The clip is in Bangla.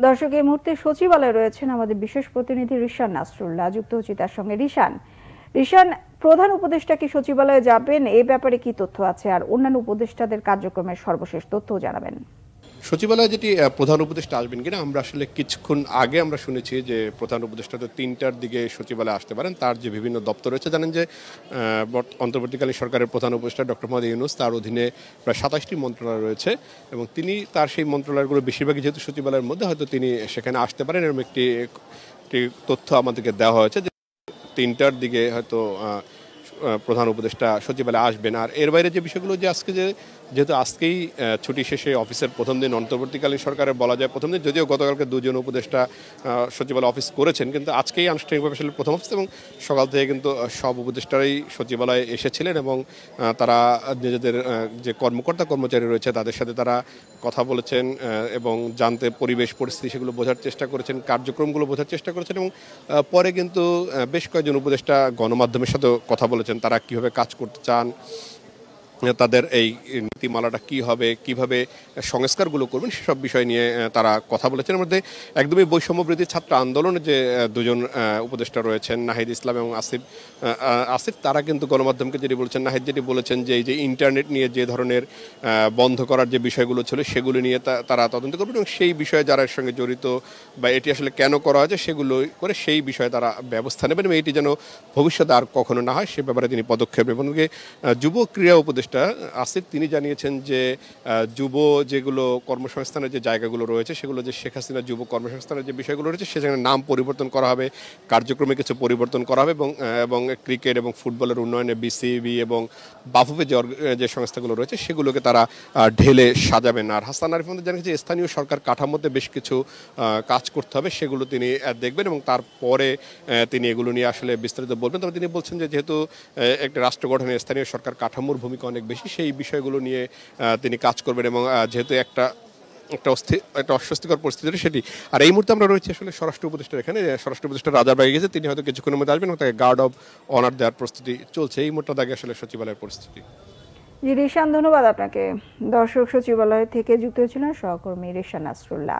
দর্শক, এই মুহূর্তে সচিবালয়ে রয়েছেন আমাদের বিশেষ প্রতিনিধি রিশান নাসরুল্লাহ। যুক্ত হচ্ছি তার সঙ্গে। রিশান, প্রধান উপদেষ্টা কি সচিবালয়ে যাবেন? এই ব্যাপারে কি তথ্য আছে? আর অন্যান্য উপদেষ্টাদের কার্যক্রমের সর্বশেষ তথ্য জানাবেন। সচিবালয়ে যেটি প্রধান উপদেষ্টা আসবেন কিনা আমরা আসলে কিছুক্ষণ আগে আমরা শুনেছি যে প্রধান উপদেষ্টা তো ৩টার দিকে সচিবালয়ে আসতে পারেন। তার যে বিভিন্ন দপ্তর রয়েছে, জানেন যে অন্তর্বর্তীকালীন সরকারের প্রধান উপদেষ্টা ডক্টর মোহাম্মদ ইউনূস, তার অধীনে প্রায় ২৭টি মন্ত্রণালয় রয়েছে এবং তিনি তার সেই মন্ত্রণালয়গুলো বেশিরভাগই যেহেতু সচিবালয়ের মধ্যে, হয়তো তিনি সেখানে আসতে পারেন। এরকম একটি তথ্য আমাদেরকে দেওয়া হয়েছে যে ৩টার দিকে হয়তো প্রধান উপদেষ্টা সচিবালয়ে আসবেন। আর এর বাইরে যে বিষয়গুলো, যে আজকে যেহেতু আজকেই ছুটি শেষে অফিসের প্রথম দিন, অন্তর্বর্তীকালীন সরকারের বলা যায় প্রথম দিন, যদিও গতকালকে দুজন উপদেষ্টা সচিবালয় অফিস করেছেন, কিন্তু আজকেই আনুষ্ঠানিকভাবে আসলে প্রথম অফিস এবং সকাল থেকে কিন্তু সব উপদেষ্টারাই সচিবালয়ে এসেছিলেন এবং তারা নিজেদের যে কর্মকর্তা কর্মচারী রয়েছে তাদের সাথে তারা কথা বলেছেন এবং জানতে পরিবেশ পরিস্থিতি সেগুলো বোঝার চেষ্টা করেছেন, কার্যক্রমগুলো বোঝার চেষ্টা করেছেন এবং পরে কিন্তু বেশ কয়েকজন উপদেষ্টা গণমাধ্যমের সাথে কথা বলেছেন, তারা কীভাবে কাজ করতে চান, তাদের এই নীতিমালাটা কী হবে, কীভাবে সংস্কারগুলো করবেন, সেসব বিষয় নিয়ে তারা কথা বলেছেন। এর মধ্যে একদমই বৈষম্যবিরোধী ছাত্র আন্দোলনের যে দুজন উপদেষ্টা রয়েছেন, নাহিদ ইসলাম এবং আসিফ, তারা কিন্তু গণমাধ্যমকে যেটি বলেছেন, নাহিদ যেটি বলেছেন যে এই যে ইন্টারনেট নিয়ে যে ধরনের বন্ধ করার যে বিষয়গুলো ছিল সেগুলো নিয়ে তারা তদন্ত করবেন এবং সেই বিষয়ে যারা এর সঙ্গে জড়িত বা এটি আসলে কেন করা হয়েছে সেগুলো করে সেই বিষয়ে তারা ব্যবস্থা নেবেন এবং এটি যেন ভবিষ্যতে আর কখনো না হয় সে ব্যাপারে তিনি পদক্ষেপ নেবেন। যুব ক্রীড়া উপদেষ্টা আসিফ তিনি জানিয়েছেন যে যুব যেগুলো কর্মসংস্থানের যে জায়গাগুলো রয়েছে সেগুলো, যে শেখ হাসিনা যুব কর্মসংস্থানের যে বিষয়গুলো রয়েছে সেখানে নাম পরিবর্তন করা হবে, কার্যক্রমে কিছু পরিবর্তন করা হবে এবং ক্রিকেট এবং ফুটবলের উন্নয়নে বিসিবি এবং বাফুফে যে সংস্থাগুলো রয়েছে সেগুলোকে তারা ঢেলে সাজাবেন। আর হাসান আরিফ জানিয়েছে স্থানীয় সরকার কাঠামোতে বেশ কিছু কাজ করতে হবে, সেগুলো তিনি দেখবেন এবং তারপরে তিনি এগুলো নিয়ে আসলে বিস্তারিত বলবেন। তবে তিনি বলছেন যে যেহেতু একটা রাষ্ট্র গঠনে স্থানীয় সরকার কাঠামোর ভূমিকা অনেক বেশি, সেই বিষয়গুলো নিয়ে তিনি কাজ করবেন এবং যেহেতু একটা অস্বস্তিকর পরিস্থিতি সেটি। আর এই মুহূর্তে আমরা রয়েছি আসলে স্বরাষ্ট্র উপদেষ্টার এখানে। স্বরাষ্ট্র উপদেষ্টা রাজারবাগে গেছে, তিনি হয়তো কিছুক্ষণের মধ্যে আসবেন এবং তাকে গার্ড অব অনার দেওয়ার প্রস্তুতি চলছে। এই মুহূর্তে আগে আসলে সচিবালয়ের পরিস্থিতি। জি রিশান, ধন্যবাদ আপনাকে। দর্শক, সচিবালয় থেকে যুক্ত হয়েছিলেন সহকর্মী রিশান নাসরুল্লাহ।